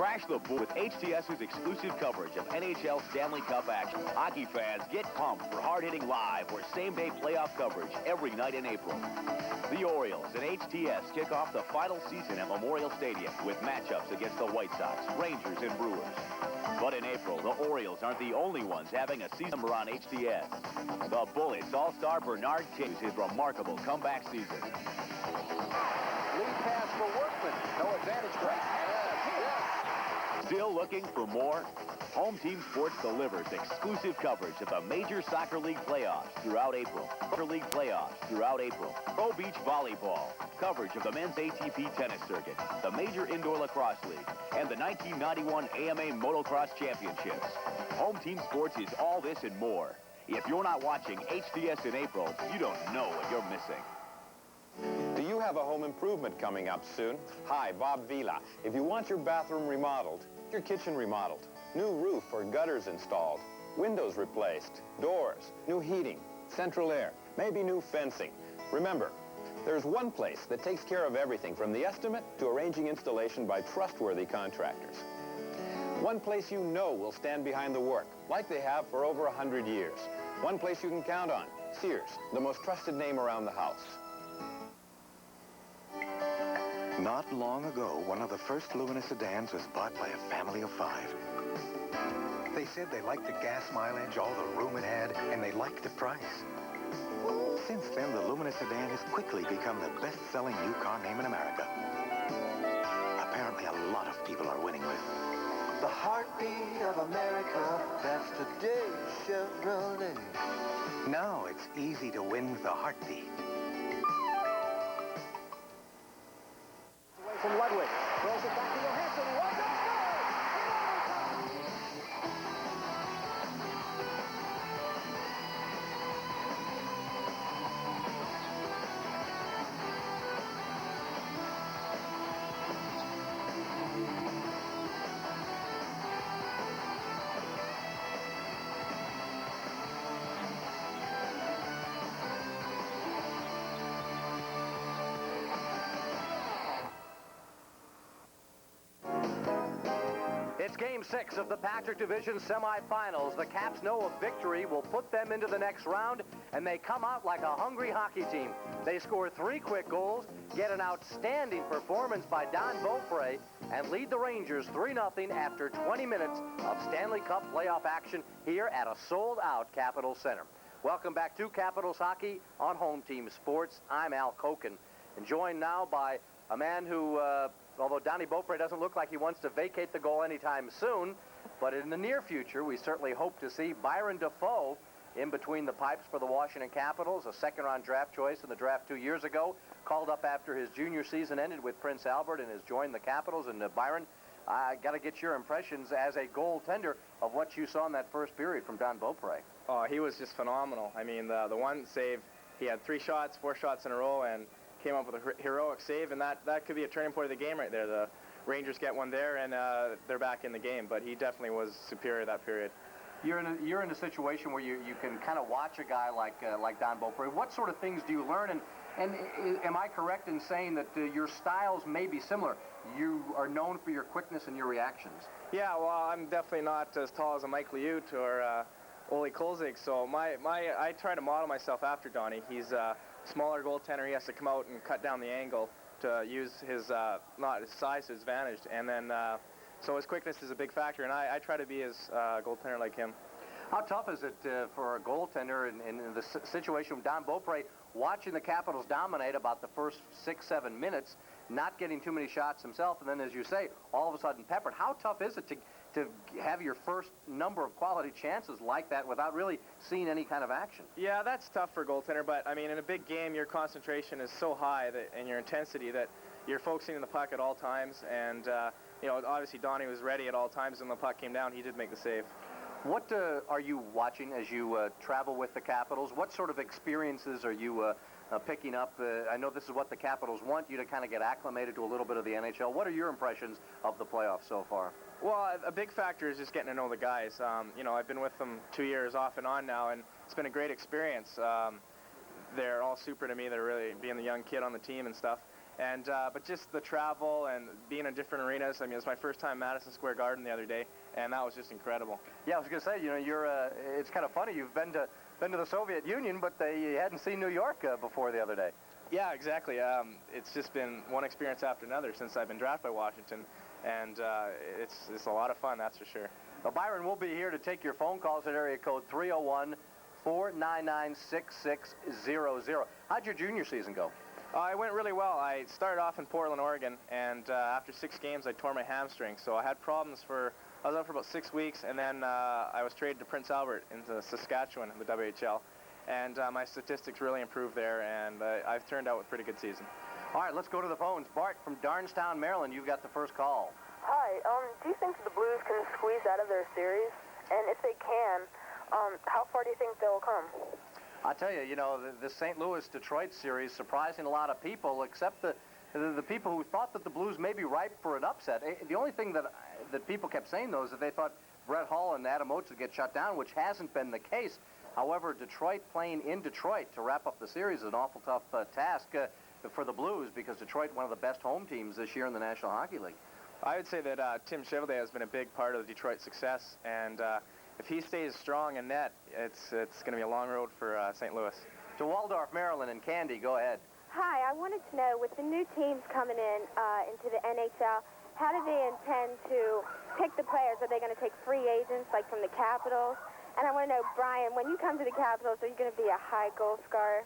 Crash the board with HTS's exclusive coverage of NHL Stanley Cup action. Hockey fans, get pumped for hard-hitting live or same-day playoff coverage every night in April. The Orioles and HTS kick off the final season at Memorial Stadium with matchups against the White Sox, Rangers, and Brewers. But in April, the Orioles aren't the only ones having a season number on HTS. The Bullets all-star Bernard King his remarkable comeback season. Lead pass for Workman. No advantage. Great. Still looking for more? Home Team Sports delivers exclusive coverage of the Major Soccer League playoffs throughout April. Pro Beach Volleyball, coverage of the men's ATP tennis circuit, the Major Indoor Lacrosse League, and the 1991 AMA Motocross Championships. Home Team Sports is all this and more. If you're not watching HTS in April, you don't know what you're missing. Do you have a home improvement coming up soon? Hi, Bob Vila. If you want your bathroom remodeled, your kitchen remodeled, new roof or gutters installed, windows replaced, doors, new heating, central air, maybe new fencing. Remember, there's one place that takes care of everything from the estimate to arranging installation by trustworthy contractors. One place you know will stand behind the work, like they have for over 100 years. One place you can count on, Sears, the most trusted name around the house. Not long ago, one of the first Lumina sedans was bought by a family of 5. They said they liked the gas mileage, all the room it had, and they liked the price. Since then, the Lumina sedan has quickly become the best-selling new car name in America. Apparently, a lot of people are winning with the heartbeat of America. That's today's Chevrolet. Now it's easy to win with the heartbeat. From Ludwig. Throws it back to Johansson. One down. It's Game 6 of the Patrick Division semifinals. The Caps know a victory will put them into the next round, and they come out like a hungry hockey team. They score 3 quick goals, get an outstanding performance by Don Beaupre, and lead the Rangers 3-0 after 20 minutes of Stanley Cup playoff action here at a sold-out Capitol Center. Welcome back to Capitals Hockey on Home Team Sports. I'm Al Koken, and joined now by a man who, although Donnie Beaupre doesn't look like he wants to vacate the goal anytime soon, but in the near future, we certainly hope to see Byron Dafoe in between the pipes for the Washington Capitals, a second-round draft choice in the draft 2 years ago, called up after his junior season ended with Prince Albert and has joined the Capitals. And Byron, I got to get your impressions as a goaltender of what you saw in that first period from Don Beaupre. Oh, he was just phenomenal. I mean, the one save, he had 4 shots in a row, and came up with a heroic save, and that could be a turning point of the game right there. The Rangers get one there, and they're back in the game. But he definitely was superior that period. You're in a situation where you can kind of watch a guy like Don Beaupre. What sort of things do you learn? And am I correct in saying that your styles may be similar? You are known for your quickness and your reactions. Yeah, well, I'm definitely not as tall as a Mike Liut or Ole Kolzig, so I try to model myself after Donnie. He's a smaller goaltender. He has to come out and cut down the angle to use his not his size to his advantage, and then so his quickness is a big factor, and I try to be his goaltender like him. How tough is it for a goaltender in the situation with Don Beaupre, watching the Capitals dominate about the first 6-7 minutes, not getting too many shots himself, and then, as you say, all of a sudden peppered? How tough is it to have your first number of quality chances like that without really seeing any kind of action? Yeah, that's tough for a goaltender, but I mean, in a big game, your concentration is so high and your intensity that you're focusing on the puck at all times, and you know, obviously Donnie was ready at all times. When the puck came down, he did make the save. What are you watching as you travel with the Capitals? What sort of experiences are you picking up? I know this is what the Capitals want you to kind of get acclimated to a little bit of the NHL. What are your impressions of the playoffs so far? Well, a big factor is just getting to know the guys. You know, I've been with them 2 years off and on now, and it's been a great experience. They're all super to me. They're really being the young kid on the team and stuff. And but just the travel and being in different arenas. I mean, it was my first time at Madison Square Garden the other day, and that was just incredible. Yeah, I was going to say, you know, it's kind of funny. You've been to the Soviet Union, but you hadn't seen New York before the other day. Yeah, exactly. It's just been one experience after another since I've been drafted by Washington, and it's a lot of fun, that's for sure. Well, Byron, we'll be here to take your phone calls at area code 301-499-6600. How'd your junior season go? It went really well. I started off in Portland, Oregon, and after 6 games, I tore my hamstring. So I had problems I was out for about 6 weeks, and then I was traded to Prince Albert into Saskatchewan in the WHL. And my statistics really improved there, and I've turned out with a pretty good season. All right, let's go to the phones. Bart from Darnestown, Maryland, you've got the first call. Hi, do you think the Blues can squeeze out of their series? And if they can, how far do you think they'll come? I'll tell you, you know, the St. Louis-Detroit series surprising a lot of people, except the people who thought that the Blues may be ripe for an upset. The only thing that people kept saying, though, is that they thought Brett Hull and Adam Oates would get shut down, which hasn't been the case. However, Detroit playing in Detroit to wrap up the series is an awful tough task for the Blues, because Detroit, one of the best home teams this year in the National Hockey League. I would say that Tim Chevalier has been a big part of the Detroit success, and if he stays strong in net, it's going to be a long road for St. Louis. To Waldorf, Maryland, and Candy, go ahead. Hi, I wanted to know, with the new teams coming in into the NHL, how do they intend to pick the players? Are they going to take free agents, like from the Capitals? And I want to know, Brian, when you come to the Capitals, are you going to be a high goal scorer?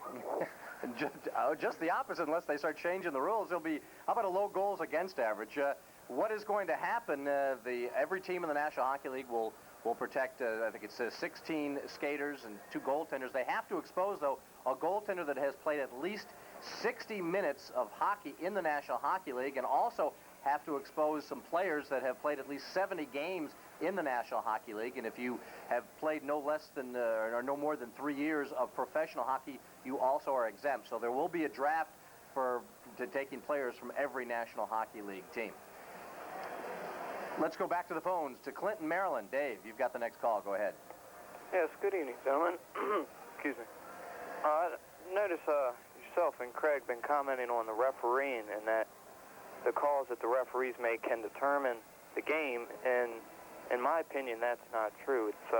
Just the opposite, unless they start changing the rules. It'll be, how about a low goals against average? What is going to happen, every team in the National Hockey League will protect, I think it's 16 skaters and 2 goaltenders. They have to expose, though, a goaltender that has played at least 60 minutes of hockey in the National Hockey League, and also have to expose some players that have played at least 70 games in the National Hockey League. And if you have played no less than or no more than 3 years of professional hockey, you also are exempt. So there will be a draft to taking players from every National Hockey League team. Let's go back to the phones to Clinton, Maryland. Dave, you've got the next call. Go ahead. Yes, good evening, gentlemen. Excuse me. Notice yourself and Craig been commenting on the refereeing, and that the calls that the referees make can determine the game, and in my opinion, that's not true. It's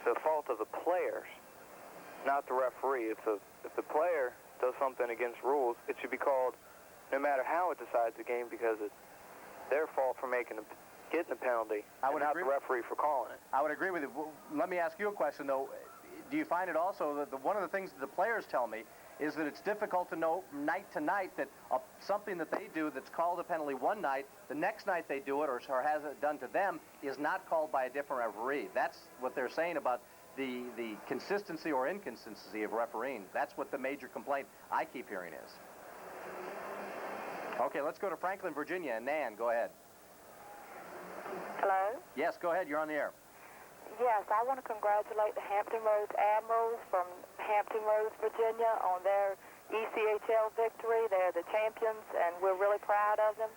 the fault of the players, not the referee. If the player does something against rules, it should be called no matter how it decides the game, because it's their fault for getting a penalty, and not the referee for calling it. I would agree with you. Let me ask you a question, though. Do you find it also that one of the things that the players tell me is that it's difficult to know night to night that something that they do that's called a penalty one night, the next night they do it or has it done to them is not called by a different referee? That's what they're saying about the consistency or inconsistency of refereeing. That's what the major complaint I keep hearing is. Okay, let's go to Franklin, Virginia. And Nan, go ahead. Hello? Yes, go ahead. You're on the air. Yes, I want to congratulate the Hampton Roads Admirals from Hampton Roads, Virginia, on their ECHL victory. They're the champions, and we're really proud of them.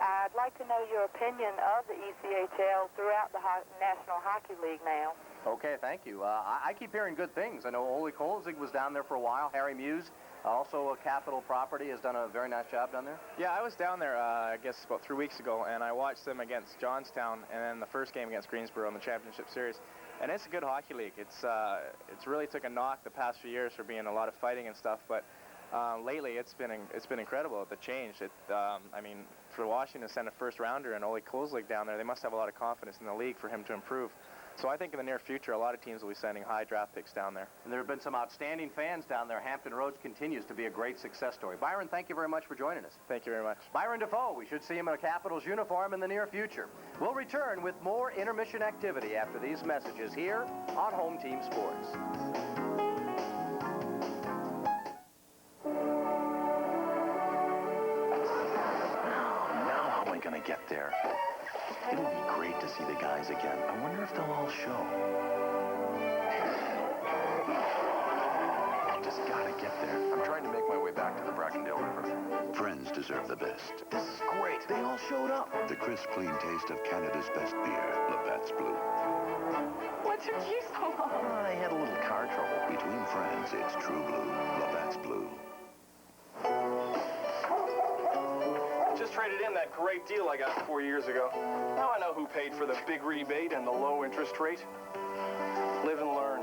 I'd like to know your opinion of the ECHL throughout the National Hockey League now. Okay, thank you. I keep hearing good things. I know Ole Kolzig was down there for a while. Harry Muse, also a Capital Property, has done a very nice job down there. Yeah, I was down there, I guess, about 3 weeks ago, and I watched them against Johnstown and then the first game against Greensboro in the championship series. And it's a good hockey league. It's really took a knock the past few years for being a lot of fighting and stuff, but lately it's been incredible, the change. I mean, for Washington to send a first-rounder and Ole Kolzig down there, they must have a lot of confidence in the league for him to improve. So I think in the near future, a lot of teams will be sending high draft picks down there. And there have been some outstanding fans down there. Hampton Roads continues to be a great success story. Byron, thank you very much for joining us. Thank you very much. Byron Dafoe, we should see him in a Capitals uniform in the near future. We'll return with more intermission activity after these messages here on Home Team Sports. Now how am I going to get there? It'll be great to see the guys again. I wonder if they'll all show. I just gotta get there. I'm trying to make my way back to the Brackendale River. Friends deserve the best. This is great. They all showed up. The crisp, clean taste of Canada's best beer, Labatt's Blue. What took you so long? I had a little car trouble. Between friends, it's true blue, Labatt's Blue. traded in that great deal I got 4 years ago. Now I know who paid for the big rebate and the low interest rate. Live and learn.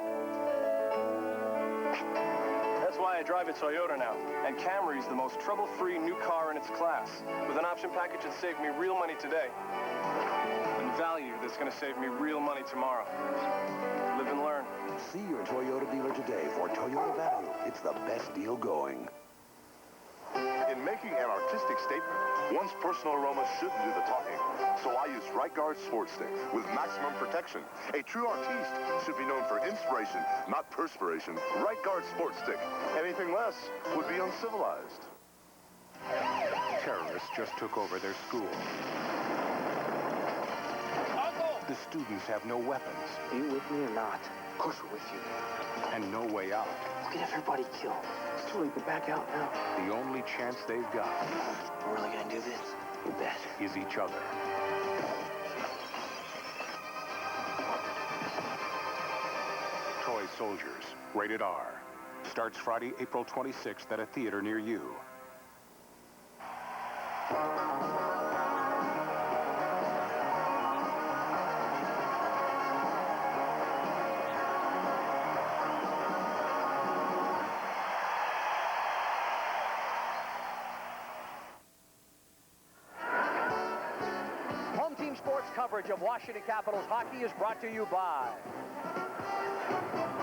That's why I drive a Toyota now. And Camry's the most trouble-free new car in its class. With an option package that saved me real money today. And value that's going to save me real money tomorrow. Live and learn. See your Toyota dealer today for Toyota value. It's the best deal going. In making an artistic statement, one's personal aroma shouldn't do the talking. So I use Right Guard Sports Stick with maximum protection. A true artiste should be known for inspiration, not perspiration. Right Guard Sports Stick. Anything less would be uncivilized. Terrorists just took over their school. The students have no weapons. Are you with me or not? Of course we're with you. And no way out. Look at everybody killed. It's too late to back out now. The only chance they've got. We're really gonna do this? You bet. Is each other. Toy Soldiers, rated R. Starts Friday, April 26th at a theater near you. Home Team Sports coverage of Washington Capitals hockey is brought to you by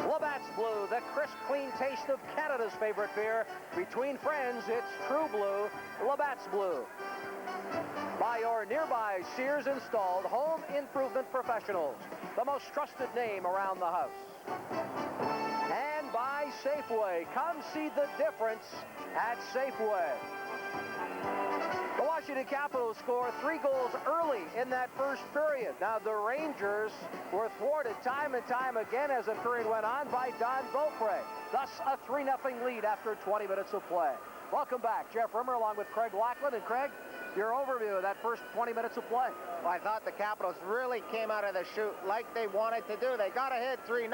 Labatt's Blue, the crisp, clean taste of Canada's favorite beer. Between friends, it's True Blue, Labatt's Blue. By your nearby Sears installed home improvement professionals, the most trusted name around the house. And by Safeway. Come see the difference at Safeway. The Washington Capitals scored 3 goals early in that first period. Now, the Rangers were thwarted time and time again as the period went on by Don Beaupre. Thus, a 3-0 lead after 20 minutes of play. Welcome back. Jeff Rimmer along with Craig Laughlin. And Craig, your overview of that first 20 minutes of play. Well, I thought the Capitals really came out of the chute like they wanted to do. They got ahead 3-0.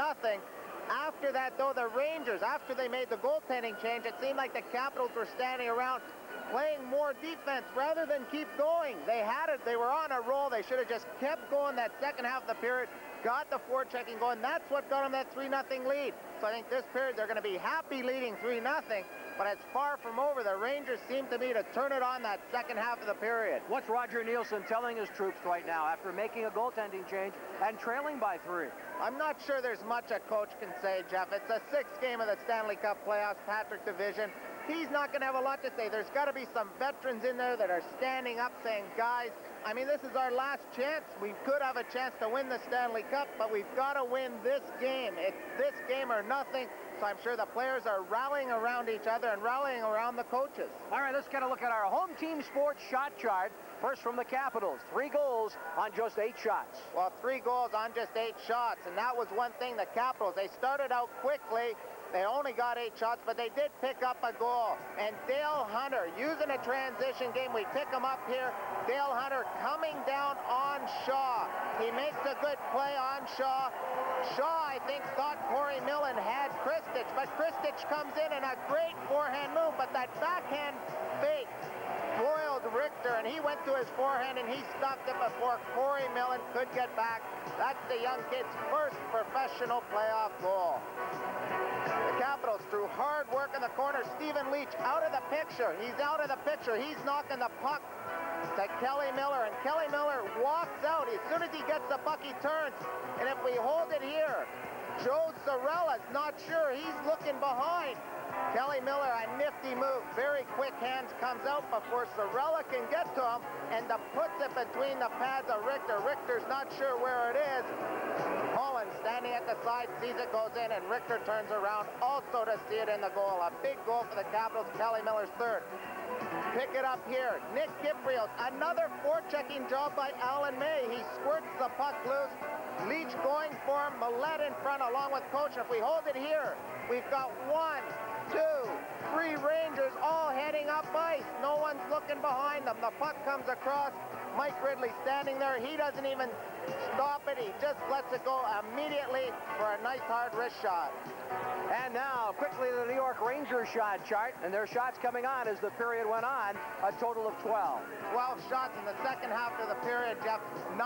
After that, though, the Rangers, after they made the goaltending change, it seemed like the Capitals were standing around playing more defense rather than keep going. They had it. They were on a roll. They should have just kept going that second half of the period, got the forechecking going. That's what got them that 3-0 lead. So I think this period they're going to be happy leading 3-0, but it's far from over. The Rangers seem to me to turn it on that second half of the period. What's Roger Nielsen telling his troops right now after making a goaltending change and trailing by 3? I'm not sure there's much a coach can say, Jeff. It's the 6th game of the Stanley Cup playoffs, Patrick Division. He's not going to have a lot to say. There's got to be some veterans in there that are standing up saying, guys, I mean, this is our last chance. We could have a chance to win the Stanley Cup, but we've got to win this game. It's this game or nothing. So I'm sure the players are rallying around each other and rallying around the coaches. All right, let's get a look at our Home Team Sports shot chart. First from the Capitals, 3 goals on just 8 shots. Well, 3 goals on just 8 shots, and that was one thing, the Capitals, they started out quickly. They only got 8 shots, but they did pick up a goal. And Dale Hunter, using a transition game, we pick him up here. Dale Hunter coming down on Shaw. He makes a good play on Shaw. Shaw, I think, thought Corey Millen had Kristich, but Kristich comes in a great forehand move, but that backhand fake foiled Richter, and he went to his forehand, and he stopped it before Corey Millen could get back. That's the young kid's first professional playoff goal. The Capitals, through hard work in the corner, Stephen Leach out of the picture. He's out of the picture. He's knocking the puck to Kelly Miller, and Kelly Miller walks out. As soon as he gets the puck, he turns. And if we hold it here, Joe Sorella's not sure. He's looking behind. Kelly Miller, a nifty move. Very quick hands, comes out before Sorella can get to him, and puts it between the pads of Richter. Richter's not sure where it is. Holland standing at the side, sees it, goes in, and Richter turns around also to see it in the goal. A big goal for the Capitals. Kelly Miller's third. Pick it up here. Nick Kiprios, another forechecking job by Alan May. He squirts the puck loose. Leach going for him. Millette in front along with Coach. If we hold it here, we've got 1, 2, 3 Rangers all heading up ice. No one's looking behind them. The puck comes across. Mike Ridley standing there. He doesn't even stop it. He just lets it go immediately for a nice hard wrist shot. And now, quickly, the New York Rangers shot chart, and their shots coming on as the period went on, a total of 12. 12 shots in the second half of the period, Jeff. 9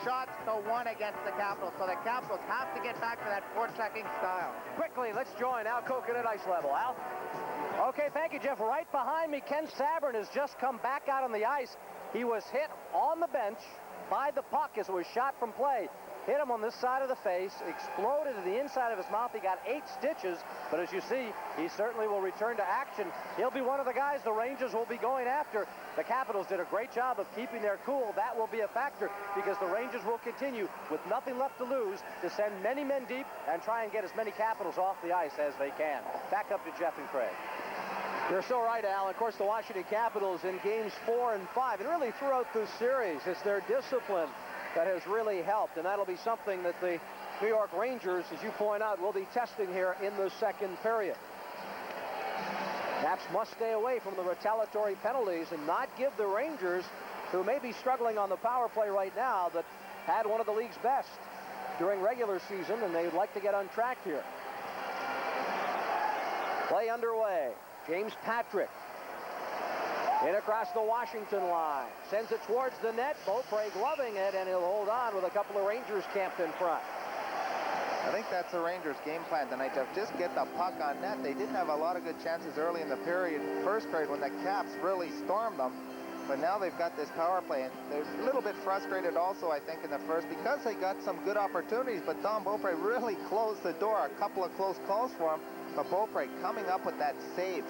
shots to 1 against the Capitals. So the Capitals have to get back to that forechecking style. Quickly, let's join Al Koken at ice level. Al? Okay, thank you, Jeff. Right behind me, Ken Sabourin has just come back out on the ice. He was hit on the bench by the puck as it was shot from play. Hit him on this side of the face, exploded to the inside of his mouth. He got 8 stitches, but as you see, he certainly will return to action. He'll be one of the guys the Rangers will be going after. The Capitals did a great job of keeping their cool. That will be a factor because the Rangers will continue with nothing left to lose to send many men deep and try and get as many Capitals off the ice as they can. Back up to Jeff and Craig. You're so right, Al. Of course, the Washington Capitals in games 4 and 5, and really throughout this series, it's their discipline that has really helped, and that'll be something that the New York Rangers, as you point out, will be testing here in the second period. Caps must stay away from the retaliatory penalties and not give the Rangers, who may be struggling on the power play right now, that had one of the league's best during regular season, and they would like to get on track here. Play underway. James Patrick in across the Washington line. Sends it towards the net. Beaupre gloving it, and he'll hold on with a couple of Rangers camped in front. I think that's the Rangers' game plan tonight, Jeff. Just get the puck on net. They didn't have a lot of good chances early in the first period, when the Caps really stormed them. But now they've got this power play, and they're a little bit frustrated also, I think, in the first, because they got some good opportunities, but Tom Beaupre really closed the door. A couple of close calls for him, but Beaupre coming up with that save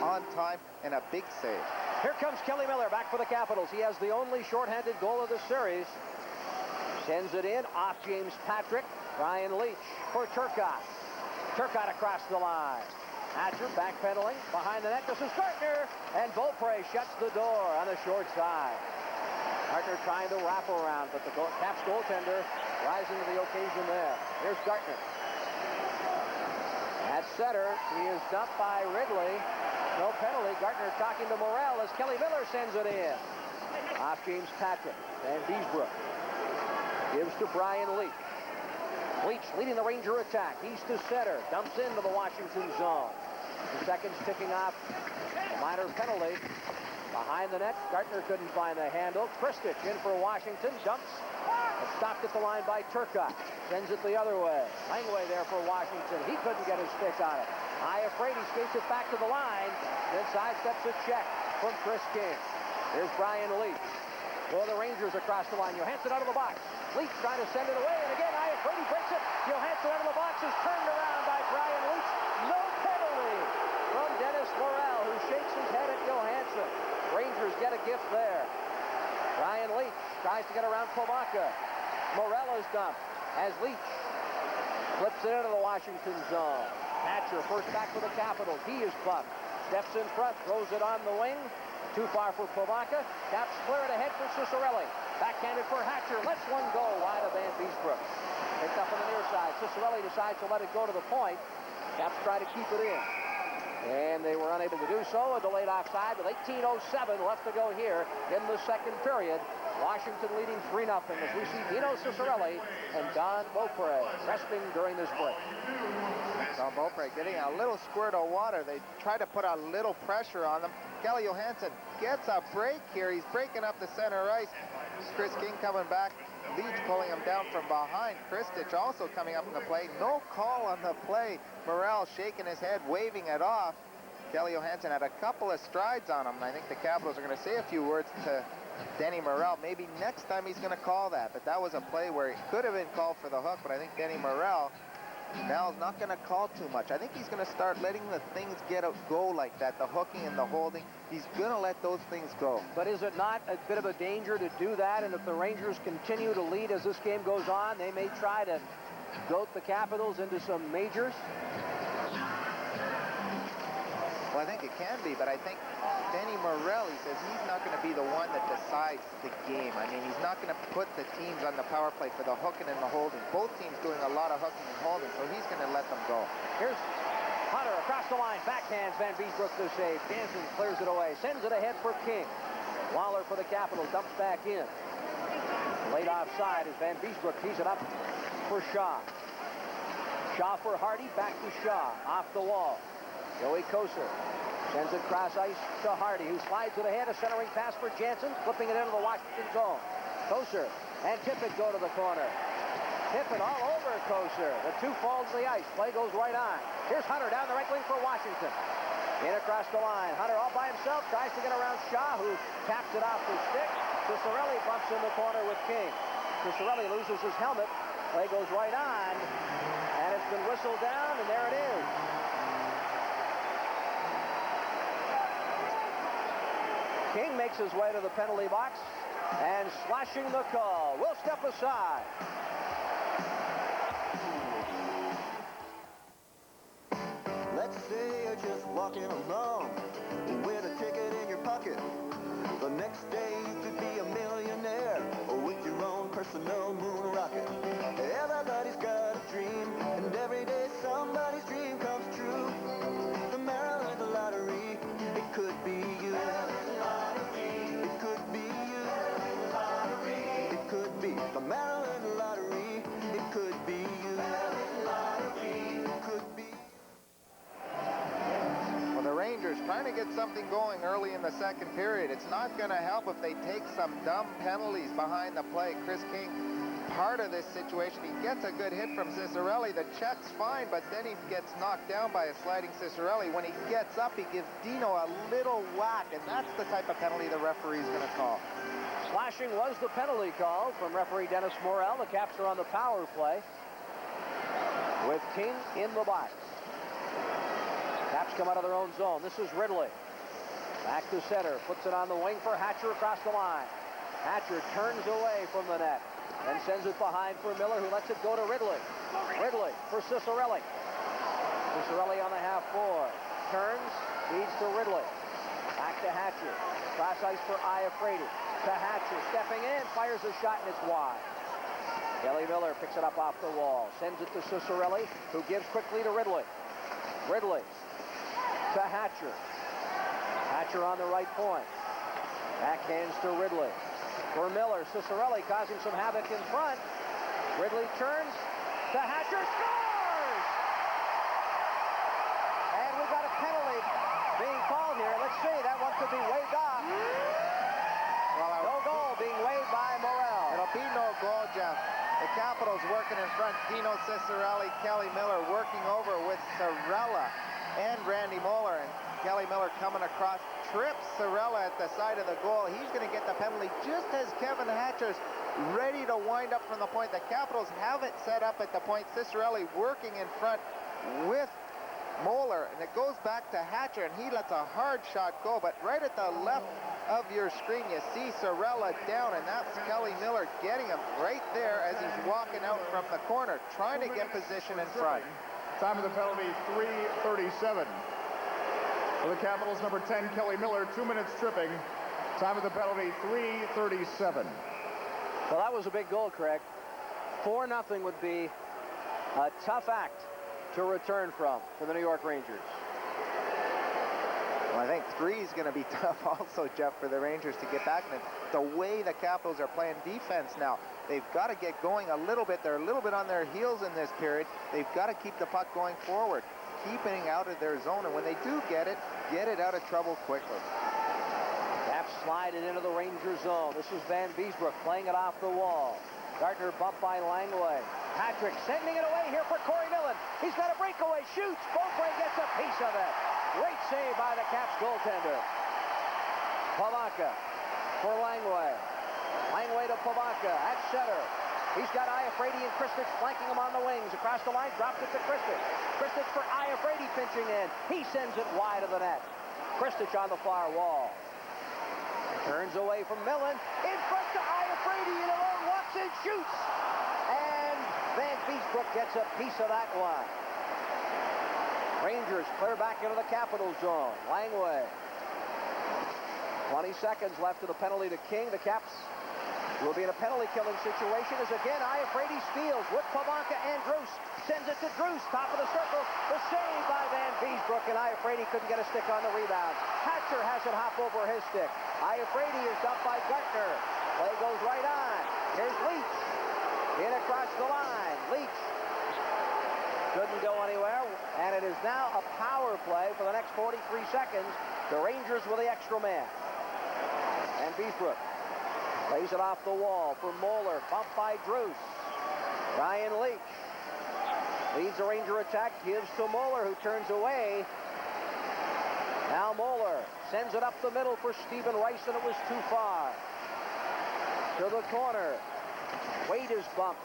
on time, and a big save. Here comes Kelly Miller back for the Capitals. He has the only shorthanded goal of the series. Sends it in off James Patrick. Brian Leach for Turcotte. Turcotte across the line. Hatcher backpedaling behind the net. This is Gartner, and Beaupre shuts the door on the short side. Gartner trying to wrap around, but the Caps goaltender rising to the occasion there. Here's Gartner. At center, he is dumped by Ridley. No penalty. Gartner talking to Morrell as Kelly Miller sends it in. Off James Patrick. Van Beesbrook gives to Brian Leach. Leach leading the Ranger attack. East to center. Dumps into the Washington zone. The seconds ticking off. A minor penalty. Behind the net, Gartner couldn't find the handle. Kristich in for Washington. Dumps. It's stopped at the line by Turcotte. Sends it the other way. Langway there for Washington. He couldn't get his stick on it. Iafrate skates it back to the line. Then sidesteps a check from Chris King. Here's Brian Leach. For the Rangers across the line. Johansson out of the box. Leach trying to send it away. And again, Iafrate breaks it. Johansson out of the box is turned around by Brian Leach. No penalty from Dennis Morrell, who shakes his head at Johansson. Rangers get a gift there. Brian Leach tries to get around Pivonka. Morrell is dumped as Leach flips it into the Washington zone. Hatcher first back for the Capitals. He is bumped. Steps in front, throws it on the wing. Too far for Pivonka. Caps clear it ahead for Ciccarelli. Backhanded for Hatcher. Lets one go wide of Van Beesbrook. Picked up on the near side. Ciccarelli decides to let it go to the point. Caps try to keep it in. And they were unable to do so. A delayed offside with 18:07 left to go here in the second period. Washington leading 3-0 as we see Dino Ciccarelli and Don Beaupre resting during this break. Don Beaupre getting a little squirt of water. They try to put a little pressure on them. Kelly Johansson gets a break here. He's breaking up the center ice. Chris King coming back. Leach pulling him down from behind. Kristich also coming up in the play. No call on the play. Morrell shaking his head, waving it off. Kelly Johansson had a couple of strides on him. I think the Capitals are going to say a few words to Denny Morrell. Maybe next time he's going to call that. But that was a play where it could have been called for the hook. But I think Denny Morrell now is not going to call too much. I think he's going to start letting the things go like that, the hooking and the holding. He's going to let those things go. But is it not a bit of a danger to do that? And if the Rangers continue to lead as this game goes on, they may try to goat the Capitals into some majors? Well, I think it can be, but I think Denny Morrell, he says he's not going to be the one that decides the game. I mean, he's not going to put the teams on the power play for the hooking and the holding. Both teams doing a lot of hooking and holding, so he's going to let them go. Here's Hunter across the line, backhands Van Beesbrook to save. Jansen clears it away, sends it ahead for King. Waller for the Capitals, dumps back in. Late offside as Van Beesbrook tees it up for Shaw. Shaw for Hardy, back to Shaw. Off the wall. Joey Kocur sends it cross ice to Hardy, who slides it ahead. A centering pass for Jansen, flipping it into the Washington zone. Kocur and Tippett go to the corner. Tippett all over Kocur. The two falls to the ice. Play goes right on. Here's Hunter down the right wing for Washington. In across the line. Hunter all by himself. Tries to get around Shaw, who taps it off the stick. Ciccarelli bumps in the corner with King. Ciccarelli loses his helmet. Play goes right on. And it's been whistled down, and there it is. King makes his way to the penalty box. And slashing the call. We'll step aside. Let's say you're just walking along with a ticket in your pocket. The next day you could be a millionaire or with your own personal moon rocket. Everybody's got a dream, and every day somebody's dream comes true. The Maryland Lottery, it could be you. It could be you. It could be the Maryland Lottery. It could be you. It could be. Well, the Rangers trying to get something going early in the second period. It's not going to help if they take some dumb penalties behind the play. Chris King, part of this situation, he gets a good hit from Ciccarelli. The check's fine, but then he gets knocked down by a sliding Ciccarelli. When he gets up, he gives Dino a little whack, and that's the type of penalty the referee's going to call. Slashing was the penalty call from referee Dennis Morrell. The Caps are on the power play with King in the box. Caps come out of their own zone. This is Ridley. Back to center. Puts it on the wing for Hatcher across the line. Hatcher turns away from the net and sends it behind for Miller, who lets it go to Ridley. Ridley for Ciccarelli. Ciccarelli on the half-board. Turns, feeds to Ridley. Back to Hatcher. Cross ice for Iafrate. To Hatcher. Stepping in, fires a shot, and it's wide. Kelly Miller picks it up off the wall. Sends it to Ciccarelli, who gives quickly to Ridley. Ridley to Hatcher. Hatcher on the right point. Backhands to Ridley. For Miller, Ciccarelli causing some havoc in front. Ridley turns to Hatcher, scores! And we've got a penalty being called here. Let's see, that one could be waved off. No goal being waved by Morrell. It'll be no goal, Jeff. The Capitals working in front. Dino Ciccarelli, Kelly Miller working over with Cirella and Randy Moeller. And Kelly Miller coming across, trips Cirella at the side of the goal. He's going to get the penalty just as Kevin Hatcher's ready to wind up from the point. The Capitals have it set up at the point. Ciccarelli working in front with Moeller, and it goes back to Hatcher, and he lets a hard shot go. But right at the left of your screen, you see Cirella down, and that's Kelly Miller getting him right there as he's walking out from the corner, trying to get position in front. Time of the penalty, 3:37. For the Capitals, number 10, Kelly Miller, 2 minutes tripping. Time of the penalty, 3:37. Well, that was a big goal, Craig. 4-0 would be a tough act to return from for the New York Rangers. Well, I think 3 is going to be tough also, Jeff, for the Rangers to get back. And the way the Capitals are playing defense now, they've got to get going a little bit. They're a little bit on their heels in this period. They've got to keep the puck going forward, keeping out of their zone. And when they do get it out of trouble quickly. Caps slide it into the Ranger zone. This is Van Beesbrook playing it off the wall. Gardner bumped by Langway. Patrick sending it away here for Corey Millen. He's got a breakaway, shoots. Beaupre gets a piece of it. Great save by the Caps goaltender. Pavanka for Langway. Langway to Pavanka at center. He's got Iafrate and Kristich flanking him on the wings. Across the line, drops it to Kristich. Kristich for Iafrate pinching in. He sends it wide of the net. Kristich on the far wall. Turns away from Millen. In front to Iafrate. And alone walks in, shoots. And Van Beesbrook gets a piece of that one. Rangers clear back into the Capital zone. Langway. 20 seconds left of the penalty to King. The Caps will be in a penalty-killing situation as again Iafrate steals with Pavanka and Druce. Sends it to Druce, top of the circle. The save by Van Beesbrook, and Iafrate couldn't get a stick on the rebound. Hatcher has it hop over his stick. Iafrate is dumped by Gartner. Play goes right on. Here's Leach. In across the line. Leach couldn't go anywhere, and it is now a power play for the next 43 seconds. The Rangers with the extra man. And Beesbrook lays it off the wall for Moeller. Bumped by Druce. Ryan Leach leads the Ranger attack, gives to Moeller, who turns away. Now Moeller sends it up the middle for Stephen Rice, and it was too far. To the corner. Wade is bumped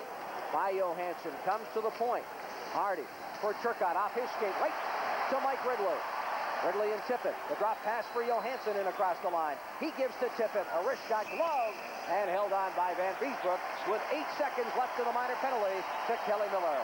by Johansson. Comes to the point. Hardy for Turcotte off his skate. Right to Mike Ridley. Ridley and Tippett. The drop pass for Johansson in across the line. He gives to Tippett. A wrist shot glove and held on by Van Beesbrook with 8 seconds left in the minor penalty to Kelly Miller.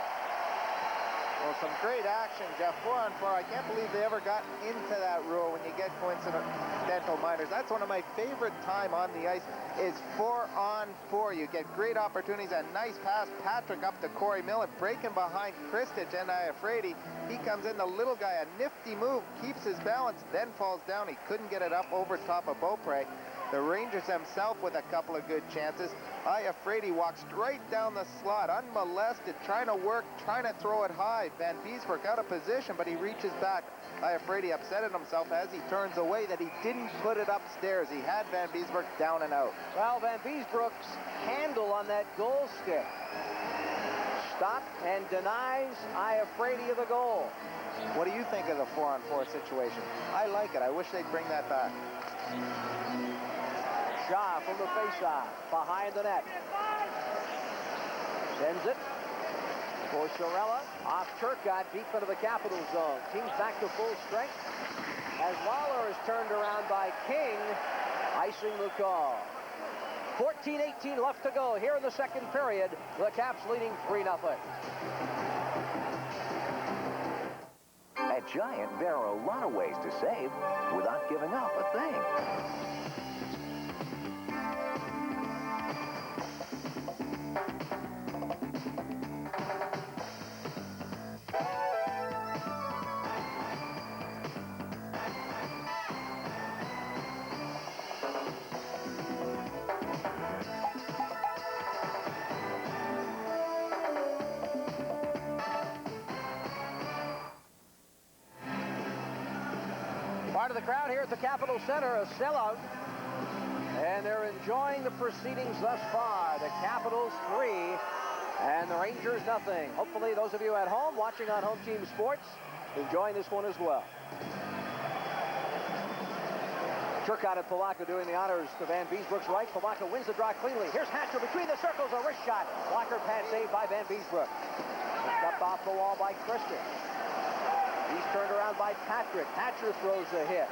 Well, some great action, Jeff. 4-on-4. I can't believe they ever got into that rule when you get coincidental minors. That's one of my favorite time on the ice is 4-on-4. You get great opportunities. A nice pass, Patrick up to Corey Miller, breaking behind Kristich and Iafrate. He comes in, the little guy, a nifty move, keeps his balance, then falls down. He couldn't get it up over top of Beaupre. The Rangers himself with a couple of good chances. Iafrate walks straight down the slot, unmolested, trying to work, trying to throw it high. Van Beesbrook out of position, but he reaches back. Iafrate upset at himself as he turns away that he didn't put it upstairs. He had Van Beesbrook down and out. Well, Van Beesbrook's handle on that goal stick stopped and denies Iafrate of the goal. What do you think of the 4-on-4 situation? I like it. I wish they'd bring that back. Shaw from the faceoff, behind the net. Sends it for Sorella, off Turcotte, deep into the Capital zone. Team's back to full strength as Lawler is turned around by King, icing the call. 14-18 left to go here in the second period. The Caps leading 3-0. At Giant, there are a lot of ways to save without giving up a thing. Part of the crowd here at the Capitol Center, a sellout, and they're enjoying the proceedings thus far. The Capitals 3 and the Rangers nothing. Hopefully those of you at home watching on Home Team Sports enjoying this one as well. Turcotte and Polacca doing the honors to Van Beesbrook's right. Polacca wins the draw cleanly. Here's Hatcher between the circles, a wrist shot. Blocker pad saved by Van Beesbrook. Picked up off the wall by Christian. He's turned around by Patrick. Hatcher throws a hit.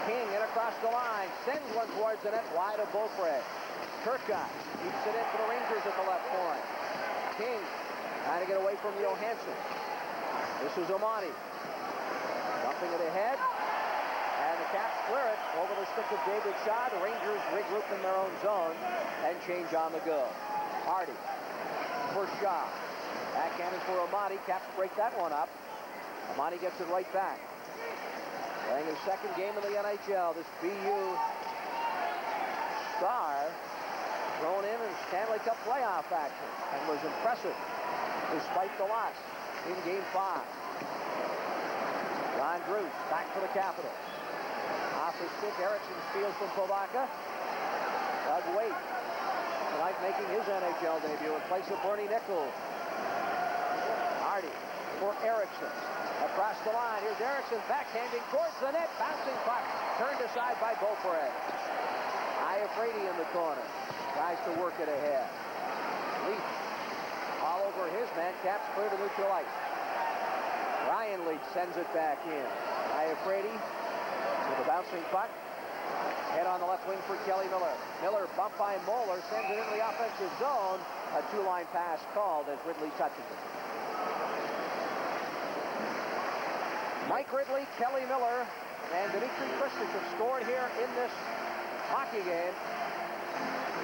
King in across the line. Sends one towards the net, wide of Beaupre. Turcotte keeps it in for the Rangers at the left point. King trying to get away from Johansson. This is Amati. Dumping it ahead. And the Caps clear it over the stick of David Shaw. The Rangers regroup in their own zone and change on the go. Hardy for Shaw. Backhanded for Amati. Caps break that one up. Amati gets it right back. Playing his second game in the NHL, this BU star thrown in Stanley Cup playoff action and was impressive despite the loss in Game 5. Ron Druce back for the Capitals. Off his stick, Erickson steals from Polacca. Doug Waite tonight making his NHL debut in place of Bernie Nichols. Hardy for Erickson. Across the line, here's Erickson backhanding towards the net, bouncing puck, turned aside by Beaupre. Iafrate in the corner, tries to work it ahead. Leach all over his man, Caps clear to neutral ice. Ryan Leach sends it back in. Iafrate with a bouncing puck. Head on the left wing for Kelly Miller. Miller bumped by Moeller, sends it into the offensive zone. A two-line pass called as Ridley touches it. Mike Ridley, Kelly Miller, and Dmitry Kristich have scored here in this hockey game.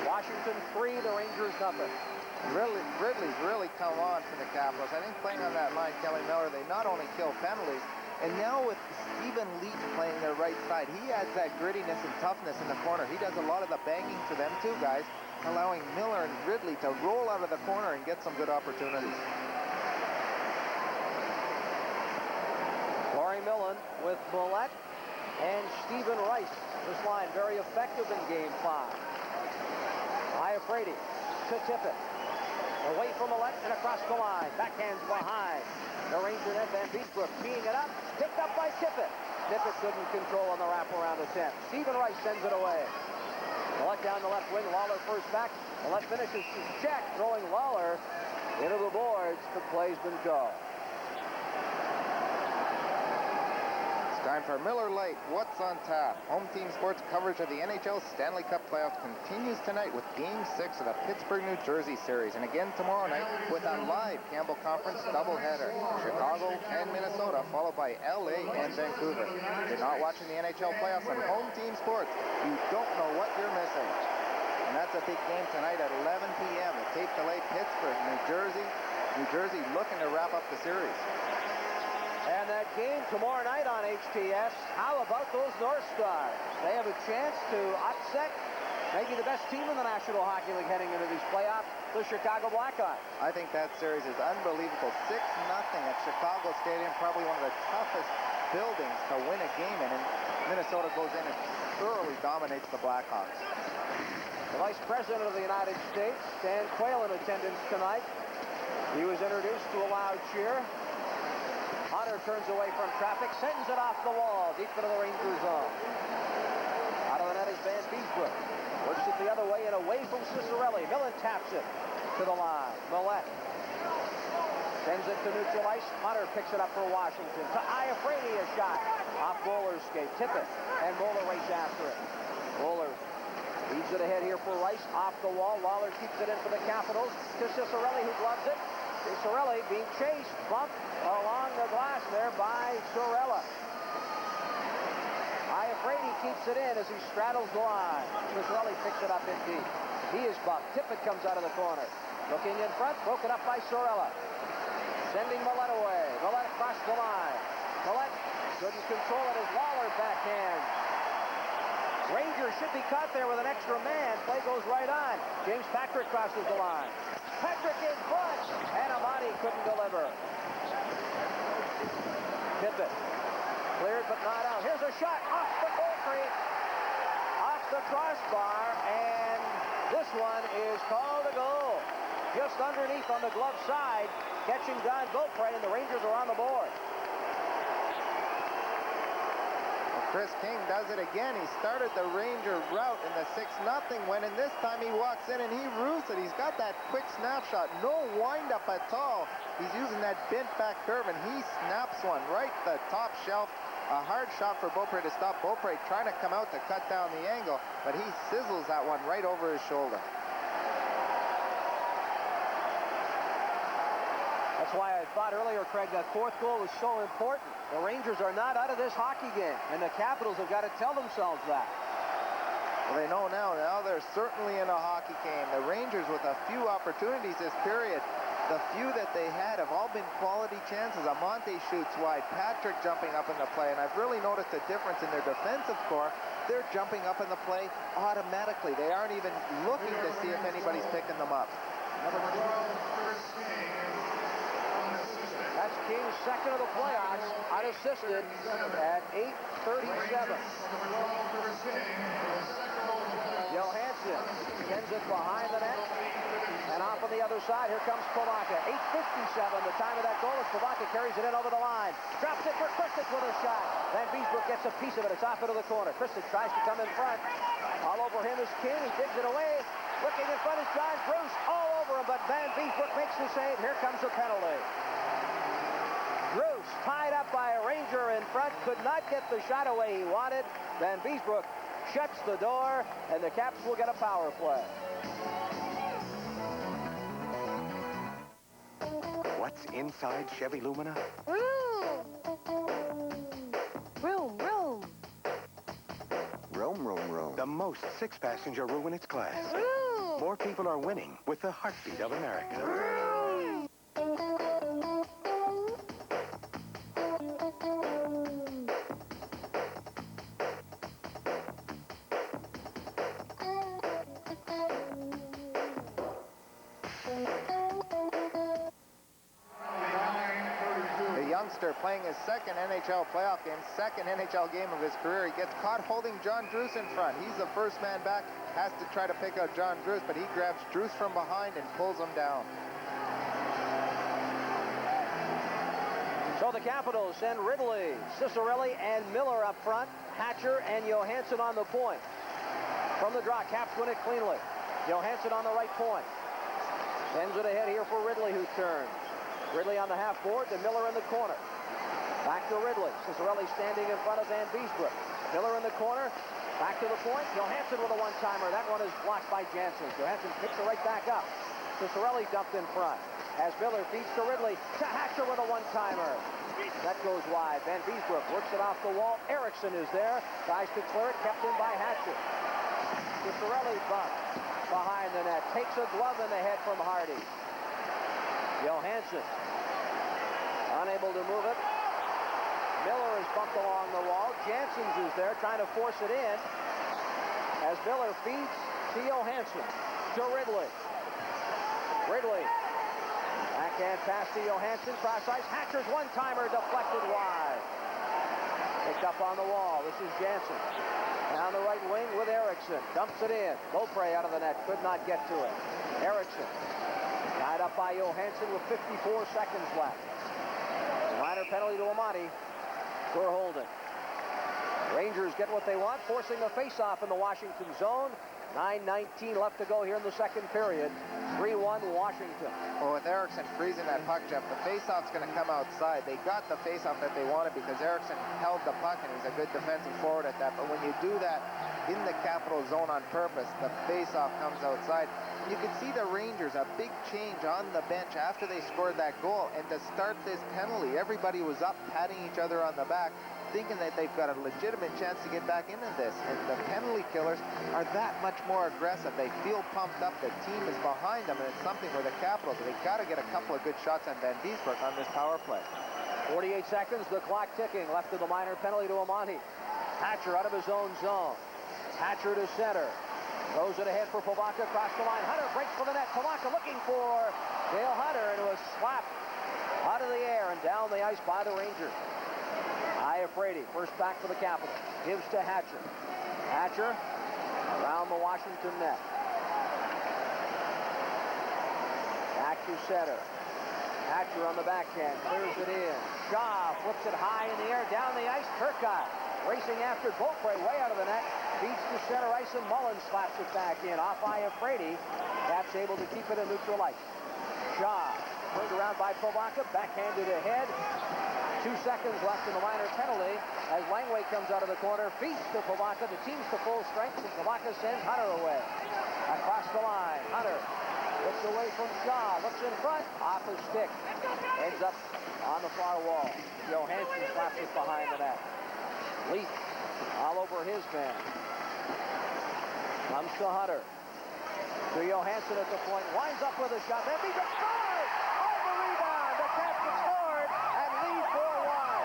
Washington 3, the Rangers nothing. Ridley's really come on for the Capitals. I think playing on that line, Kelly Miller, they not only kill penalties, and now with Stephen Leach playing their right side, he adds that grittiness and toughness in the corner. He does a lot of the banging for them too, guys. allowing Miller and Ridley to roll out of the corner and get some good opportunities. Corey Millen with Millette and Stephen Rice. This line very effective in Game 5. Iafrate to Tippett. Away from Millette and across the line. Backhands behind. The Ranger net, Van Beesbrook teeing it up. Picked up by Tippett. Tippett couldn't control on the wraparound attempt. Stephen Rice sends it away. Millette down the left wing. Lawler first back. Millette finishes his check, throwing Lawler into the boards. The play's been called. Time for Miller Lite. What's on tap? Home Team Sports coverage of the NHL Stanley Cup Playoffs continues tonight with Game 6 of the Pittsburgh, New Jersey series. And again tomorrow night with a live Campbell Conference doubleheader. Chicago and Minnesota, followed by LA and Vancouver. If you're not watching the NHL Playoffs on Home Team Sports, you don't know what you're missing. And that's a big game tonight at 11 p.m. The tape delay Pittsburgh, New Jersey. New Jersey looking to wrap up the series. And that game tomorrow night on HTS, how about those North Stars? They have a chance to upset maybe the best team in the National Hockey League heading into these playoffs, the Chicago Blackhawks. I think that series is unbelievable. 6-0 at Chicago Stadium, probably one of the toughest buildings to win a game in, and Minnesota goes in and thoroughly dominates the Blackhawks. The Vice President of the United States, Dan Quayle, in attendance tonight. He was introduced to a loud cheer. Hunter turns away from traffic, sends it off the wall, deep into the Ranger zone. Out of the net is Van Beesbrook. Works it the other way and away from Ciccarelli. Millen taps it to the line. Millette sends it to neutral ice. Hunter picks it up for Washington. To Iafrate, a shot off Bowler's skate. Tippett and Bowler race after it. Bowler leads it ahead here for Rice. Off the wall. Lawler keeps it in for the Capitals. To Ciccarelli, who gloves it. Ciccarelli being chased, bumped along the glass there by Sorella. Iafrate keeps it in as he straddles the line. Ciccarelli picks it up in deep. He is bumped. Tippett comes out of the corner. Looking in front, broken up by Sorella. Sending Millette away. Millette across the line. Millette couldn't control it as Lawler backhands. Rangers should be caught there with an extra man. Play goes right on. James Patrick crosses the line. Patrick in front, and Amati couldn't deliver. Tippett cleared but not out. Here's a shot off the goaltee, off the crossbar, and this one is called a goal. Just underneath on the glove side, catching Don Beaupre, and the Rangers are on the board. Chris King does it again. He started the Ranger route in the 6-0 win, and this time he walks in and he roofs it. He's got that quick snapshot, no wind-up at all. He's using that bent-back curve, and he snaps one right the top shelf. A hard shot for Beaupre to stop. Beaupre trying to come out to cut down the angle, but he sizzles that one right over his shoulder. That's why I thought earlier, Craig, that fourth goal was so important. The Rangers are not out of this hockey game, and the Capitals have got to tell themselves that. Well, they know now. Now they're certainly in a hockey game. The Rangers with a few opportunities this period. The few that they had have all been quality chances. Amante shoots wide. Patrick jumping up in the play, and I've really noticed a difference in their defensive core. They're jumping up in the play automatically. They aren't even looking to see if anybody's picking them up. Number 12, Chris King. That's King's second of the playoffs, unassisted at 8:37. Johansson sends it behind the net, and off on the other side, here comes Pivaka. 8:57, the time of that goal, as Pivaka carries it in over the line. Drops it for Kristich with a shot. Van Beesbrook gets a piece of it. It's off into the corner. Kristich tries to come in front. All over him is King. He digs it away. Looking in front is John Bruce. All over him, but Van Beesbrook makes the save. Here comes the penalty. Bruce tied up by a Ranger in front, could not get the shot away he wanted. Van Beesbrook shuts the door, and the Caps will get a power play. What's inside Chevy Lumina? Room! Room, room. Room, room, room. The most six-passenger room in its class. Room! More people are winning with the heartbeat of America. Room! youngster playing his second NHL playoff game, second NHL game of his career. He gets caught holding John Druce in front. He's the first man back, has to try to pick out John Druce, but he grabs Druce from behind and pulls him down. So the Capitals send Ridley, Cicerelli, and Miller up front. Hatcher and Johansson on the point. From the draw, Caps win it cleanly. Johansson on the right point. Sends it ahead here for Ridley, who turns. Ridley on the half board, then Miller in the corner. Back to Ridley. Cicerelli standing in front of Van Beesbroek. Miller in the corner. Back to the point. Johansson with a one-timer. That one is blocked by Jansen. Johansson picks it right back up. Cicerelli dumped in front. As Miller feeds to Ridley. To Hatcher with a one-timer. That goes wide. Van Beesbroek works it off the wall. Eriksson is there. Tries to clear it. Kept in by Hatcher. Cicerelli bumped behind the net. Takes a glove in the head from Hardy. Johansson unable to move it. Miller is bumped along the wall. Janssens is there trying to force it in as Miller feeds to Johansson. To Ridley. Ridley. Backhand pass to Johansson. Cross ice. Hatcher's one-timer deflected wide. Picked up on the wall. This is Jansen. Down the right wing with Eriksson. Dumps it in. Beaupre out of the net. Could not get to it. Eriksson. Tied up by Johansson with 54 seconds left. Minor penalty to Amati for holding. Rangers get what they want, forcing a face-off in the Washington zone. 9:19 left to go here in the second period. 3-1 Washington. Well, with Eriksson freezing that puck, Jeff, the face-off's going to come outside. They got the face-off that they wanted because Eriksson held the puck, and he's a good defensive forward at that. But when you do that in the Capital zone on purpose, the face-off comes outside. You could see the Rangers, a big change on the bench after they scored that goal. And to start this penalty, everybody was up, patting each other on the back, thinking that they've got a legitimate chance to get back into this. And the penalty killers are that much more aggressive. They feel pumped up. The team is behind them, and it's something where the Capitals, they've got to get a couple of good shots on Van Beesbroek on this power play. 48 seconds, the clock ticking. Left of the minor penalty to Amati. Hatcher out of his own zone. Hatcher to center. Throws it ahead for Pivaka across the line. Hunter breaks for the net. Pivaka looking for Dale Hunter, and it was slapped out of the air and down the ice by the Rangers. Iafrate, first back for the Capitals. Gives to Hatcher. Hatcher around the Washington net. Back to center. Hatcher on the backhand. Clears it in. Shaw flips it high in the air. Down the ice. Turcotte racing after Beaupre way out of the net. Feeds to center ice, and Mullins slaps it back in. Off Iafrate. Caps able to keep it in neutral ice. Shaw turned around by Pivaka. Backhanded ahead. 2 seconds left in the minor penalty as Langway comes out of the corner, feeds to Pivaka. The team's to full strength, and Pivaka sends Hunter away. Across the line, Hunter looks away from Shaw, looks in front, off his stick. Ends up on the far wall. Johansson slaps it behind the net. Leaf all over his man. Comes to Hunter. To Johansson at the point, winds up with a shot. Then he gets scored! Oh, the rebound! The Caps have scored and lead 4-1.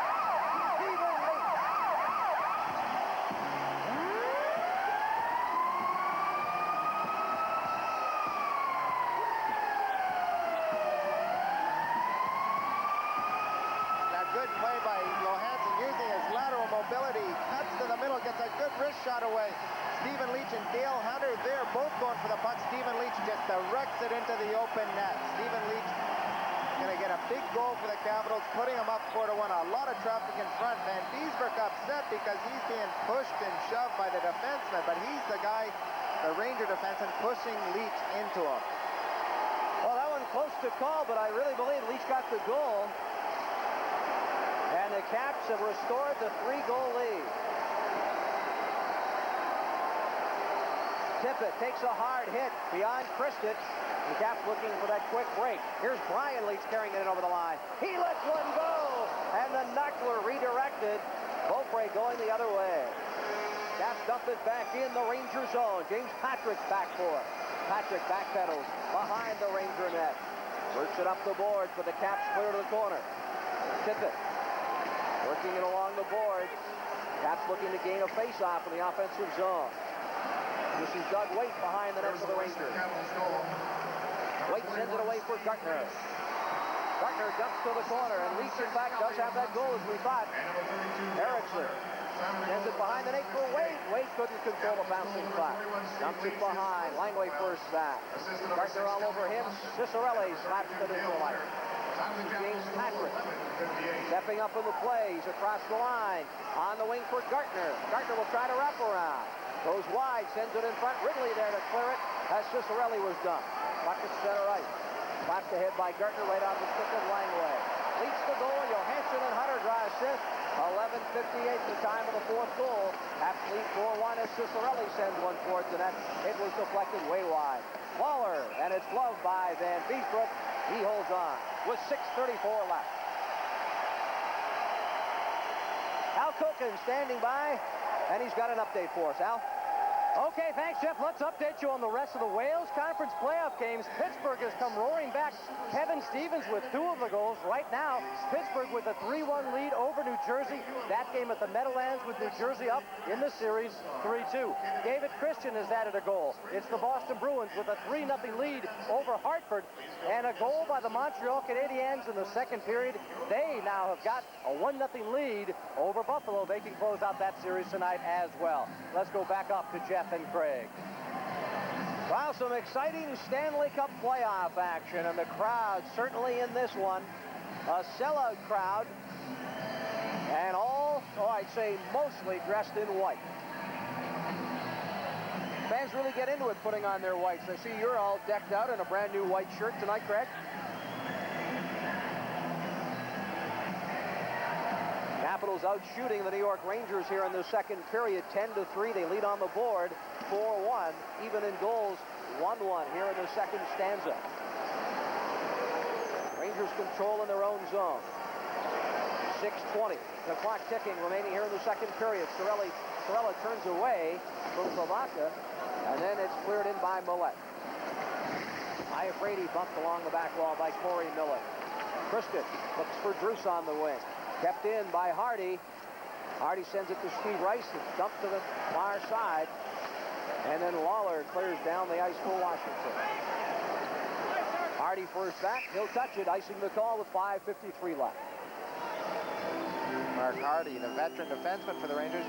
Stephen Leach. Now, good play by Johansson using his lateral mobility. Cuts to the middle, gets a good wrist shot away. Stephen Leach and Dale Hunter, they're both going for the puck. Stephen Leach just directs it into the open net. Stephen Leach going to get a big goal for the Capitals, putting them up 4-1. A lot of traffic in front. Van Beesbroek upset because he's being pushed and shoved by the defenseman, but he's the guy, the Ranger defenseman, pushing Leach into him. Well, that one close to call, but I really believe Leach got the goal. And the Caps have restored the 3-goal lead. Tippett takes a hard hit beyond Kristich. The Caps looking for that quick break. Here's Brian Leach carrying it over the line. He lets one go, and the knuckler redirected. Beaupre going the other way. Caps dump it back in the Ranger zone. James Patrick's back for it. Patrick backpedals behind the Ranger net. Works it up the boards, but the Caps clear to the corner. Tippett working it along the boards. Caps looking to gain a face-off in the offensive zone. This is Doug Waite behind the net for the Rangers. Waite sends it away for Gartner. Gartner dumps to the corner, and Leach, in fact, does have that goal as we thought. Erickson sends it behind the net for Wade. Wade couldn't control the bouncing puck. Dumps it behind. Langley first back. Gartner all over him. Cicerelli slaps the neutral line. James Patrick stepping up in the play. He's across the line. On the wing for Gartner. Gartner will try to wrap around. Goes wide, sends it in front. Ridley there to clear it as Cicerelli was done. Puck at center ice. Slapped ahead by Gartner right on the stick of Langley. Leads the goal. Johansson and Hunter draw assist. 11:58 the time of the fourth goal. Caps lead 4-1 as Cicerelli sends one towards the net. It was deflected way wide. Waller, and it's gloved by Van Beesbrook. He holds on with 6:34 left. Al Koken standing by, and he's got an update for us. Al? Okay, thanks, Jeff. Let's update you on the rest of the Wales Conference playoff games. Pittsburgh has come roaring back. Kevin Stevens with 2 of the goals. Right now, Pittsburgh with a 3-1 lead over New Jersey. That game at the Meadowlands with New Jersey up in the series 3-2. David Christian has added a goal. It's the Boston Bruins with a 3-0 lead over Hartford. And a goal by the Montreal Canadiens in the second period. They now have got a 1-0 lead over Buffalo. They can close out that series tonight as well. Let's go back up to Jeff and Craig. Wow, some exciting Stanley Cup playoff action, and the crowd certainly in this one. A sellout crowd, and I'd say mostly dressed in white. Fans really get into it putting on their whites. I see you're all decked out in a brand new white shirt tonight, Craig. Capitals out shooting the New York Rangers here in the second period, 10-3. They lead on the board, 4-1. Even in goals, 1-1 here in the second stanza. Rangers control in their own zone. 6:20. The clock ticking, remaining here in the second period. Cirella turns away from Pavaka, and then it's cleared in by Millette. Iafrate bumped along the back wall by Corey Miller. Kristen looks for Druce on the wing. Kept in by Hardy. Hardy sends it to Steve Rice. It's dumped to the far side. And then Lawler clears down the ice for Washington. Hardy first back. He'll touch it, icing the call with 5:53 left. Mark Hardy, the veteran defenseman for the Rangers,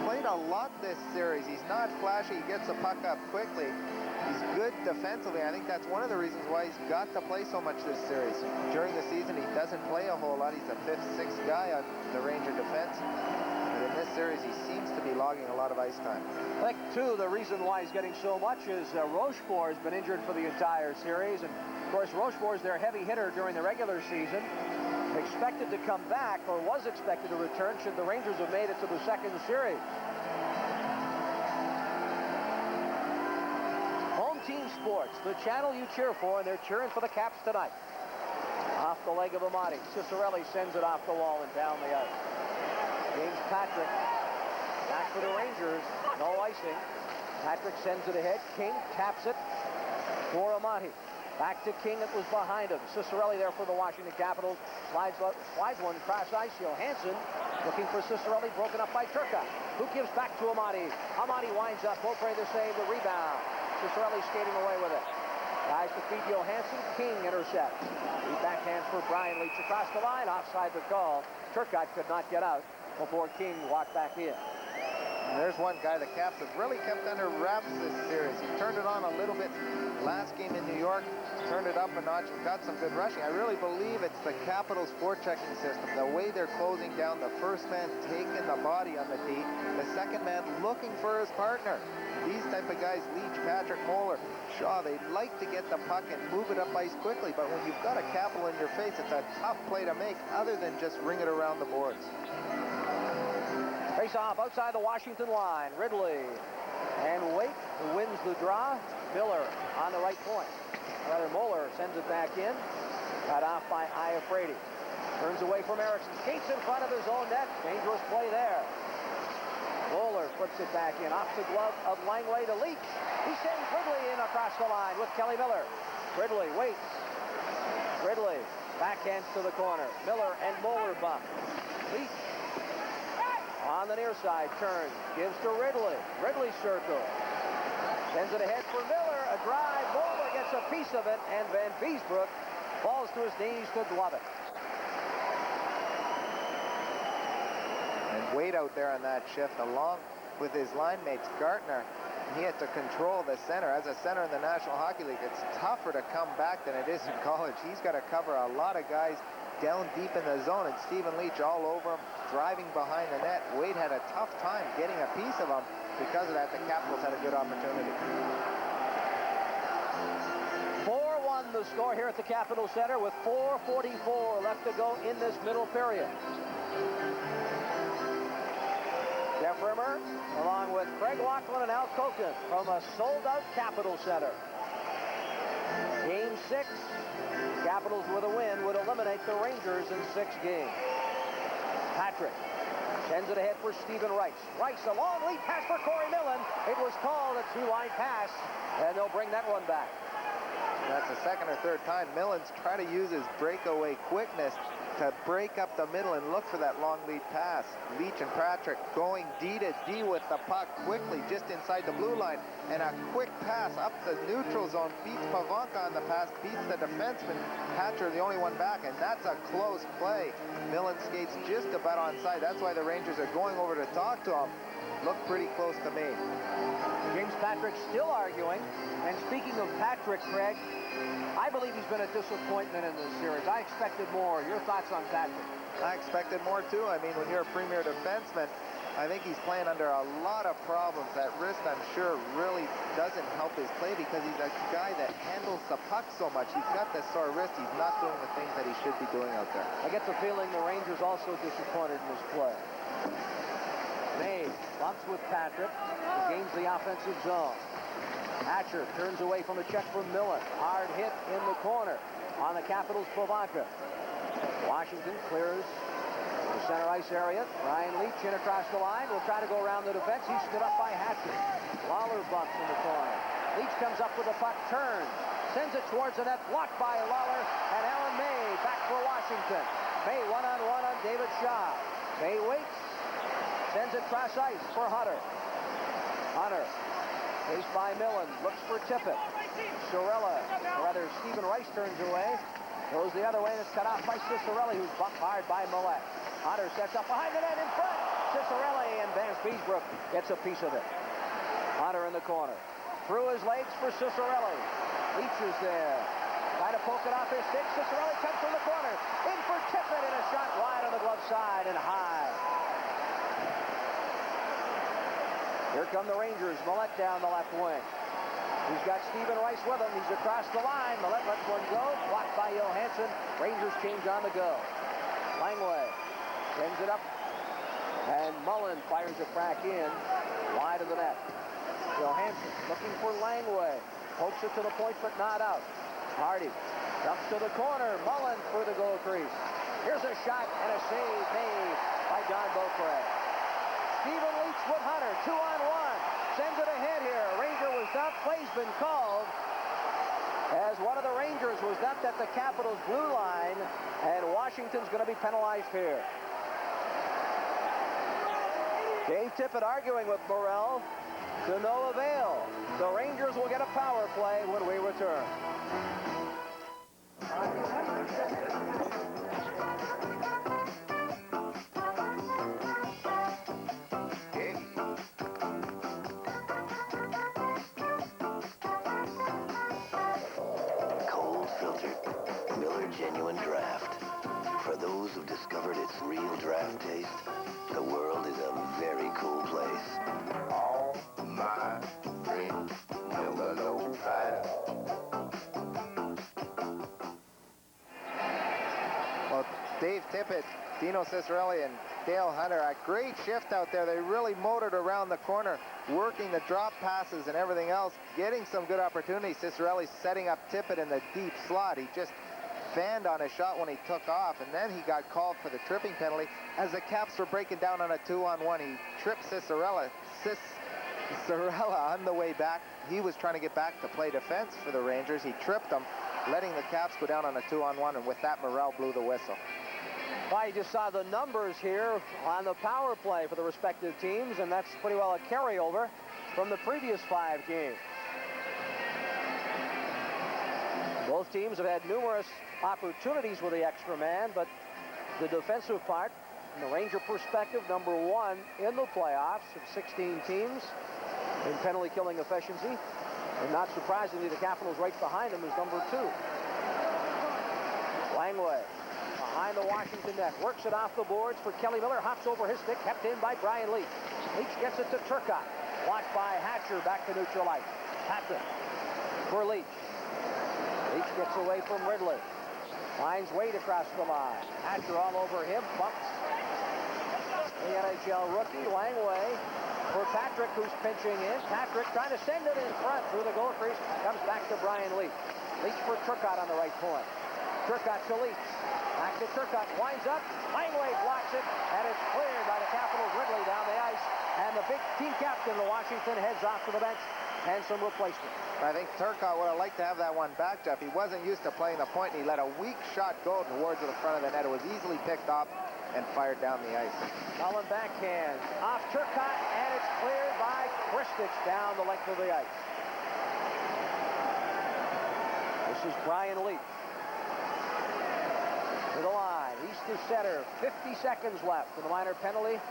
played a lot this series. He's not flashy. He gets the puck up quickly. He's good defensively. I think that's one of the reasons why he's got to play so much this series. During the season, he doesn't play a whole lot. He's a 5th, 6th guy on the Ranger defense. But in this series, he seems to be logging a lot of ice time. I think, too, the reason why he's getting so much is Rochefort has been injured for the entire series. And, of course, Rochefort is their heavy hitter during the regular season. Expected to come back, or was expected to return, should the Rangers have made it to the second series. Home Team Sports, the channel you cheer for, and they're cheering for the Caps tonight. Off the leg of Amati. Cicerelli sends it off the wall and down the ice. James Patrick back for the Rangers. No icing. Patrick sends it ahead. King taps it for Amati. Back to King, it was behind him. Cicerelli there for the Washington Capitals. Slides one cross ice. Johansson looking for Cicerelli, broken up by Turcotte, who gives back to Amati. Amati winds up. Beaupre the save, the rebound. Cicerelli skating away with it. Guys to feed Johansson. King intercepts. He backhands for Brian Leach across the line. Offside the call. Turcotte could not get out before King walked back in. And there's one guy the Caps have really kept under wraps this series. He turned it on a little bit last game in New York, turned it up a notch and got some good rushing. I really believe it's the Capitals forechecking system, the way they're closing down. The first man taking the body on the D, the second man looking for his partner. These type of guys, Leach, Patrick, Moeller, Shaw, they like to get the puck and move it up ice quickly, but when you've got a Capital in your face, it's a tough play to make other than just ring it around the boards. Face off outside the Washington line. Ridley and Waite, who wins the draw. Miller on the right point. Rather, Moeller sends it back in. Cut off by Iafrate. Turns away from Erickson. Skates in front of his own net. Dangerous play there. Moeller puts it back in. Off the glove of Langley to Leach. He sends Ridley in across the line with Kelly Miller. Ridley waits. Ridley backhands to the corner. Miller and Moeller bump. Leach on the near side, turns, gives to Ridley. Ridley circle. Sends it ahead for Miller. A drive. Moeller gets a piece of it, and Van Beesbrook Falls to his knees to glove it. And Wade out there on that shift along with his line mates, Gartner. He had to control the center. As a center in the National Hockey League, it's tougher to come back than it is in college. He's got to cover a lot of guys down deep in the zone, and Stephen Leach all over him, driving behind the net. Wade had a tough time getting a piece of him. Because of that, the Capitals had a good opportunity. 4-1 the score here at the Capitol Center with 4:44 left to go in this middle period. Jeff Rimmer, along with Craig Laughlin and Al Koken from a sold-out Capitol Center. Game 6, Capitals with a win would eliminate the Rangers in 6 games. Patrick sends it ahead for Stephen Rice. Rice, a long lead pass for Corey Millen. It was called a 2-line pass, and they'll bring that one back. That's the second or third time Millen's tried to use his breakaway quickness to break up the middle and look for that long lead pass. Leach and Patrick going D to D with the puck quickly just inside the blue line. And a quick pass up the neutral zone beats Pavanka on the pass, beats the defenseman. Hatcher the only one back, and that's a close play. Millen skates just about onside. That's why the Rangers are going over to talk to him. Looked pretty close to me. James Patrick still arguing. And speaking of Patrick, Craig, I believe he's been a disappointment in this series. I expected more. Your thoughts on Patrick? I expected more, too. I mean, when you're a premier defenseman, I think he's playing under a lot of problems. That wrist, I'm sure, really doesn't help his play because he's a guy that handles the puck so much. He's got this sore wrist. He's not doing the things that he should be doing out there. I get the feeling the Rangers also disappointed in his play. May bumps with Patrick, gains the offensive zone. Hatcher turns away from a check from Millen. Hard hit in the corner on the Capitals' Pavanka. Washington clears the center ice area. Ryan Leach in across the line. Will try to go around the defense. He's stood up by Hatcher. Lawler bumps in the corner. Leach comes up with the puck, turns, sends it towards the net, blocked by Lawler, and Alan May back for Washington. May one-on-one on David Shaw. May waits, sends it cross ice for Hunter. Hunter, faced by Millen, looks for Tippett. Sorella, or rather Stephen Rice turns away. Goes the other way, and it's cut off by Cicerelli, who's bumped hard by Millette. Hunter sets up behind the net in front. Cicerelli, and Vance Beesbrook gets a piece of it. Hunter in the corner. Through his legs for Cicerelli. Leach is there. Trying to poke it off his stick. Cicerelli comes from the corner. In for Tippett, and a shot wide on the glove side and high. Here come the Rangers. Millette down the left wing. He's got Stephen Rice with him. He's across the line. Millette lets one go. Blocked by Johansson. Rangers change on the go. Langway sends it up. And Mullen fires it back in. Wide of the net. Johansson looking for Langway. Pokes it to the point, but not out. Hardy dumps to the corner. Mullen for the goal crease. Here's a shot and a save made by John Beauclair. Stephen Leach with Hunter, 2-on-1. Sends it ahead here. Ranger was dumped. Play's been called as one of the Rangers was dumped at the Capitals' blue line, and Washington's going to be penalized here. Dave Tippett arguing with Morrell to no avail. The Rangers will get a power play when we return. Genuine Draft. For those who've discovered its real draft taste, the world is a very cool place. All my friends never know fire. Well, Dave Tippett, Dino Cicerelli, and Dale Hunter, a great shift out there. They really motored around the corner, working the drop passes and everything else, getting some good opportunities. Cicerelli setting up Tippett in the deep slot. He just fanned on a shot when he took off, and then he got called for the tripping penalty. As the Caps were breaking down on a 2-on-1, he tripped Cicerella on the way back. He was trying to get back to play defense for the Rangers. He tripped him, letting the Caps go down on a 2-on-1, and with that, Morrell blew the whistle. Well, you just saw the numbers here on the power play for the respective teams, and that's pretty well a carryover from the previous 5 games. Both teams have had numerous opportunities with the extra man, but the defensive part, from the Ranger perspective, number 1 in the playoffs of 16 teams in penalty killing efficiency. And not surprisingly, the Capitals right behind them is number 2. Langway behind the Washington net, works it off the boards for Kelly Miller, hops over his stick, kept in by Brian Leetch. Leetch gets it to Turcotte, blocked by Hatcher, back to neutral ice. Patrick for Leetch. Leetch gets away from Ridley. Finds Wade across the line. Hatcher all over him, bumps the NHL rookie, Langway, for Patrick, who's pinching in. Patrick trying to send it in front through the goal crease. Comes back to Brian Leetch. Leetch for Turcotte on the right point. Turcotte to Leetch. Back to Turcotte. Winds up. Langway blocks it. And it's cleared by the Capitals. Ridley down the ice. And the big team captain of Washington heads off to the bench. And some replacement. I think Turcotte would have liked to have that one back, Jeff. He wasn't used to playing the point, and he let a weak shot go towards the front of the net. It was easily picked up and fired down the ice. Cullen backhand off Turcotte, and it's cleared by Kristich down the length of the ice. This is Brian Leetch. To the line, east to center, 50 seconds left for the minor penalty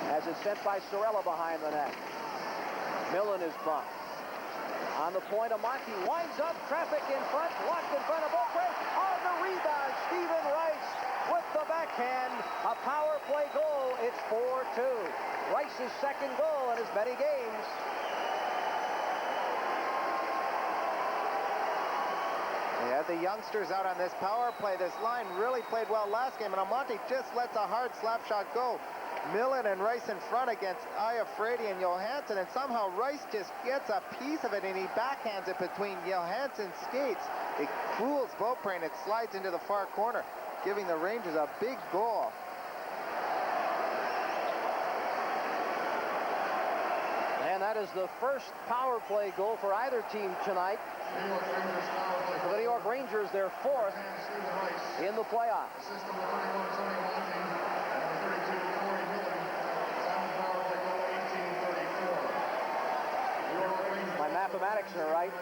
as it's sent by Sorella behind the net. Millen is bumped. On the point, Amonte winds up, traffic in front, blocked in front of Beaupre. On the rebound, Stephen Rice with the backhand, a power play goal. It's 4-2. Rice's second goal in as many games. Yeah, the youngsters out on this power play. This line really played well last game, and Amonte just lets a hard slap shot go. Millen and Rice in front against Iafrate and Johansson, and somehow Rice just gets a piece of it, and he backhands it between Johansson's skates. It fools Beaupre, and it slides into the far corner, giving the Rangers a big goal. And that is the first power play goal for either team tonight. For the New York Rangers, their 4th in the playoffs. My mathematics are right.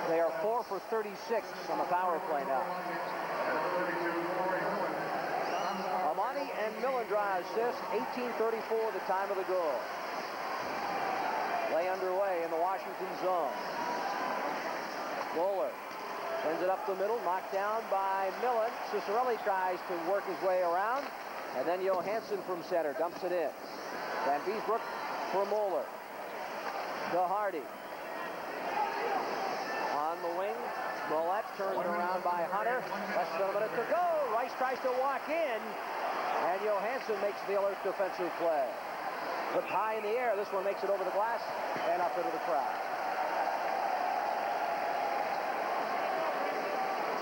They are 4 for 36 on the power play now. Amonte and Millen draw assist, 18:34 the time of the goal. Play underway in the Washington zone. Bowler sends it up the middle, knocked down by Millen. Ciccarelli tries to work his way around, and then Johansson from center dumps it in. Van Beesbrook for Moeller. To Hardy. On the wing, Mollett turned around by Hunter. Less than a minute to go. Rice tries to walk in, and Johansson makes the alert defensive play. Put high in the air. This one makes it over the glass and up into the crowd.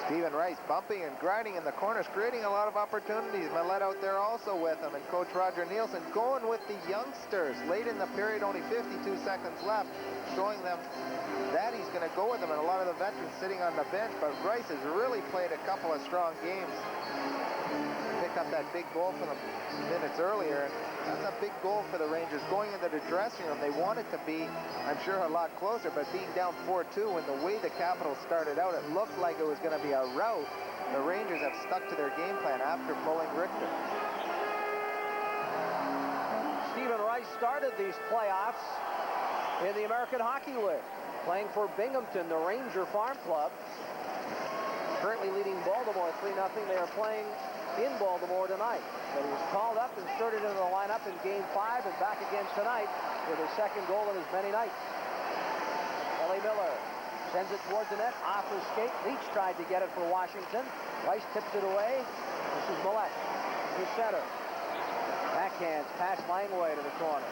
Stephen Rice bumping and grinding in the corners, creating a lot of opportunities. Millette out there also with him, and Coach Roger Nielsen going with the youngsters. Late in the period, only 52 seconds left, showing them that he's going to go with them, and a lot of the veterans sitting on the bench. But Rice has really played a couple of strong games. Picked up that big goal for them minutes earlier. That's a big goal for the Rangers. Going into the dressing room, they wanted to be, I'm sure, a lot closer, but being down 4-2, and the way the Capitals started out, it looked like it was going to be a rout. The Rangers have stuck to their game plan after pulling Richter. Stephen Rice started these playoffs in the American Hockey League, playing for Binghamton, the Ranger Farm Club. Currently leading Baltimore 3-0. They are playing in Baltimore tonight. But he was called up, inserted into the lineup in Game 5, and back again tonight with his second goal in as many nights. Kelly Miller sends it towards the net, off his skate. Leetch tried to get it for Washington. Rice tips it away. This is Millette to center. Backhands past Langway to the corner.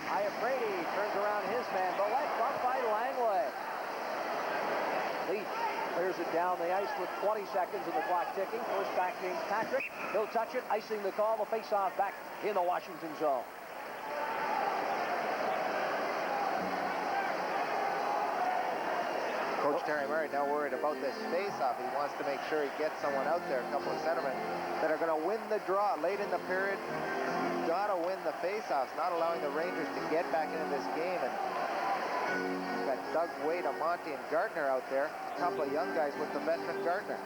Iafrate turns around his man. Millette bumped by Langway. Leetch clears it down the ice with 20 seconds and the clock ticking. First back named Patrick. He'll touch it, icing the call. The face-off back in the Washington zone. Coach Terry Murray now worried about this face-off. He wants to make sure he gets someone out there, a couple of centermen that are going to win the draw late in the period. You've got to win the face-offs, not allowing the Rangers to get back into this game. And you've got Doug Wade, Amonte, and Gardner out there. A couple of young guys with the veteran Gardner.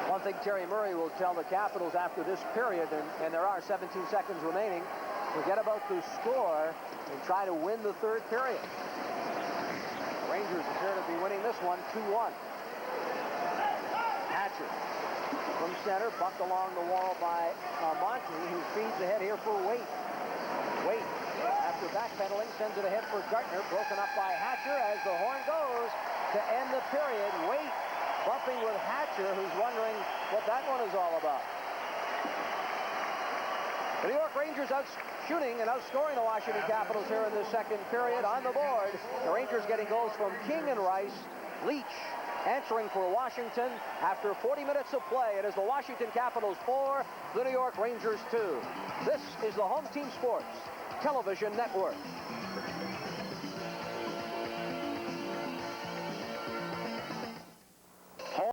One thing Terry Murray will tell the Capitals after this period, and there are 17 seconds remaining, forget about the score and try to win the third period. The Rangers appear to be winning this one 2-1. Hatcher from center, bucked along the wall by Monty, who feeds ahead here for Waite. Waite, after backpedaling, sends it ahead for Gartner, broken up by Hatcher as the horn goes to end the period. Waite bumping with Hatcher, who's wondering what that one is all about. The New York Rangers out shooting and outscoring the Washington Capitals here in the second period. On the board, the Rangers getting goals from King and Rice. Leach answering for Washington after 40 minutes of play. It is the Washington Capitals 4, the New York Rangers 2. This is the Home Team Sports Television Network.